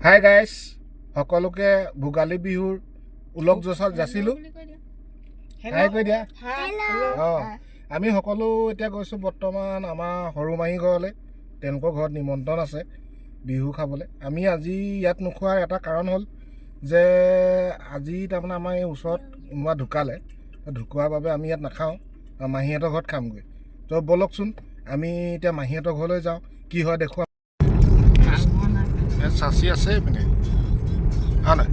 Hi guys, সকলোকে ভোগালী বিহুৰ উলগ জছক যাচিলোঁ। হাই কৈ দিয়া। অঁ, আমি সকলো এতিয়া গৈছোঁ বৰ্তমান আমাৰ সৰু মাহী ঘৰলৈ। তেওঁলোকৰ ঘৰত নিমন্ত্ৰণ আছে বিহু খাবলৈ। আমি আজি ইয়াত নোখোৱাৰ এটা কাৰণ হ'ল যে আজি তাৰমানে আমাৰ এই ওচৰত কোনোবা ঢুকালে, ঢুকোৱাৰ বাবে আমি ইয়াত নাখাওঁ, মাহীহঁতৰ ঘৰত খামগৈ। তো ব'লকচোন আমি এতিয়া মাহীহঁতৰ ঘৰলৈ যাওঁ, কি হয় দেখুৱাম। চাচি আছে এইপিনে, হয় নাই?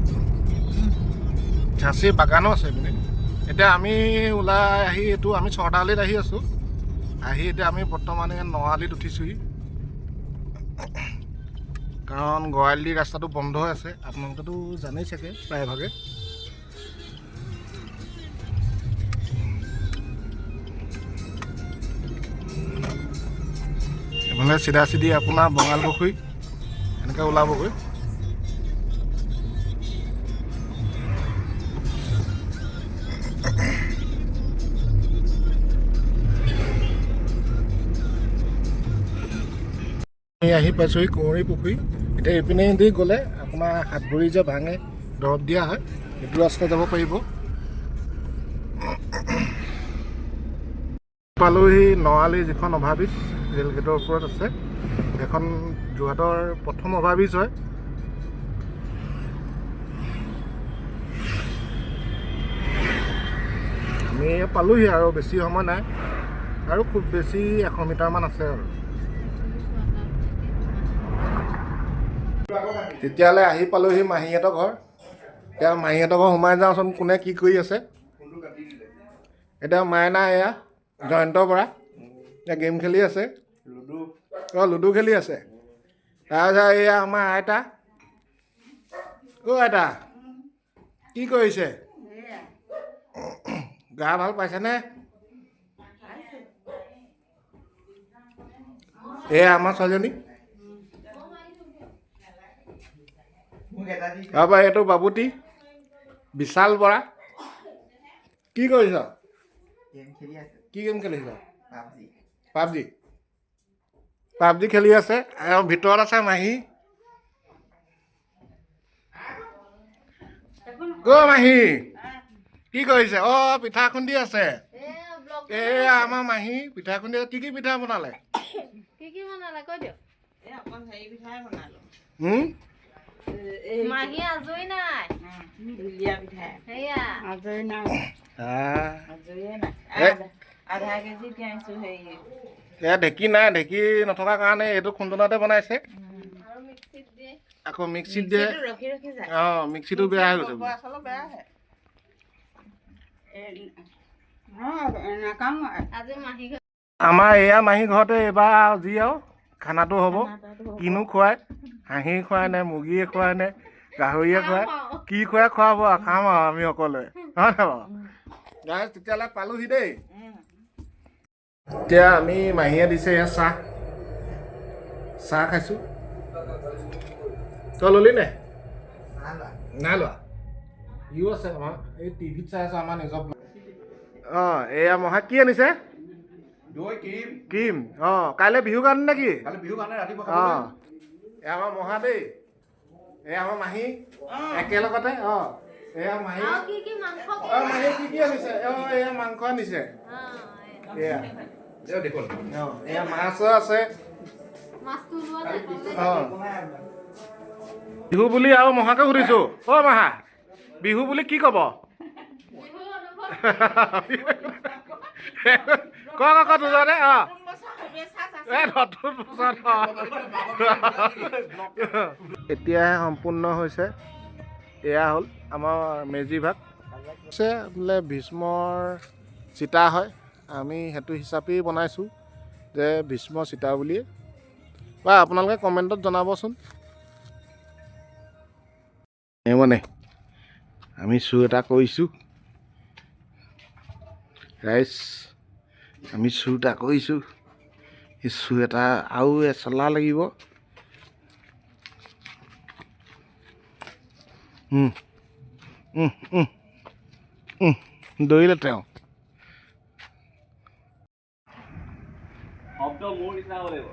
চাচি বাগানো আছে এইপিনে। এতিয়া আমি ওলাই আহি এইটো আমি চৰ্দালিত আহি আছোঁ। এতিয়া আমি বৰ্তমানে নআলিত উঠিছোঁহি, কাৰণ গৰালি ৰাস্তাটো বন্ধ হৈ আছে। আপোনালোকেতো জানেই চাগে প্ৰায়ভাগে। এইফালে চিধা চিধি আপোনাৰ বঙাল পুখুৰী এনেকৈ ওলাবগৈ। আমি আহি পাইছোঁহি কুঁৱৰী পুখুৰী। এতিয়া এইপিনে দি গ'লে আপোনাৰ হাত ভৰি যে ভাঙে দৰৱ দিয়া হয়, সেইটো ৰাস্তা যাব পাৰিব। পালোহি নআলি, যিখন অভাৰব্ৰিজ ৰেল গেটৰ ওপৰত আছে। এখন যোৰহাটৰ প্ৰথম অভাৰব্ৰিজ হয়। আমি পালোহি আৰু বেছি সময় নাই, আৰু খুব বেছি 100 মিটাৰমান আছে আৰু। তেতিয়াহ'লে আহি পালোহি মাহীহঁতৰ ঘৰ। এতিয়া মাহীহঁতৰ ঘৰ সোমাই যাওঁচোন, কোনে কি কৰি আছে। এতিয়া মাইনা এয়া জয়ন্ত বৰা এতিয়া গেম খেলি আছে, লুডু খেলি আছে। তাৰপিছত এয়া আমাৰ আইতা। অ' আইতা কি কৰিছে? গা ভাল পাইছেনে? এয়া আমাৰ ছোৱালীজনী। তাৰপৰা এইটো বাবুটি, বিশাল বৰা। কি কৰিছ? কি গেম খেলিছ? পাবজি খেলি আছে। আৰু ভিতৰত আছে মাহী। অ' মাহী কি কৰিছে? অ' পিঠা খুন্দি আছে। এয়া আমাৰ মাহী পিঠা খুন্দি আছে। কি পিঠা বনালে? কৈ দিয়ক। অকণ হেৰি পিঠাই বনালোঁ। মাহী আজৰি নাই। ঢুলীয়া পিঠাই। সেয়া আজৰি নাই। আজৰিয়ে নাই। আধা কেজি তিয়াইছোঁ হেৰি। এয়া ঢেঁকী নাই, ঢেঁকী নথকাৰ কাৰণে এইটো খুন্দনাতে বনাইছে। আৰু মিক্সিত দিয়ে। আকৌ মিক্সিত দিয়ে। ৰখি ৰখি যায়। অঁ, মিক্সিটো বেয়া হৈ গৈছে। আচলতে বেয়াহে। নাকাম আজি মাহী আমাৰ এয়া মাহী ঘৰতে এইবাৰ যি আৰু খানাটো হ'ব। কিনো খুৱাই, হাঁহি খুৱাই নে মুৰ্গীয়ে খুৱাই নে গাহৰিয়ে খুৱাই, কি খুৱাই খুৱাব আৰু খাম আৰু আমি সকলোৱে, হয় নহয় বাৰু? গাইজ তেতিয়াহ'লে পালোহি দেই। এতিয়া আমি মাহীয়ে দিছে এয়া চাহ খাইছোঁ। তই ল'লি নে? নাই লোৱা। ইও আছে আমাৰ এই টিভিত চাই আছোঁ আমাৰ নিজৰ। অঁ, এয়া মহা কি আনিছে? ক্ৰীম। অঁ, কাইলৈ বিহু কাৰণে নে কি? অঁ, এয়া আমাৰ মহা দেই। এয়া আমাৰ মাহী একেলগতে। অঁ, এয়া মাহী। কি মাংস অঁ, মাহী কি আনিছে? অঁ, এয়া মাংস আনিছে। এয়া দেখোন। অঁ, এয়া মাছো আছে। মাছটো লোৱা নাই। অঁ, বিহু বুলি আৰু মহাকে সুধিছোঁ। অ' মহা, বিহু বুলি কি ক'ব? কওক আকৌ দুজনে। অঁ, নতুন বছৰ। এতিয়াহে সম্পূৰ্ণ হৈছে। এয়া হ'ল আমাৰ মেজি ভাগ। বোলে ভীষ্মৰ চিতা হয়, আমি সেইটো হিচাপেই বনাইছোঁ যে ভীষ্মৰ চিতা বুলিয়ে। বা আপোনালোকে কমেণ্টত জনাবচোন। মানে আমি চুৰ এটা কৰিছোঁ ৰাইজ, আমি চুৰ এটা কৰিছোঁ। সেই চুৰ এটা আৰু এচলা লাগিব। দৌৰিলে তেওঁ। শব্দ মোৰ নিচিনা হ'ব লাগিব।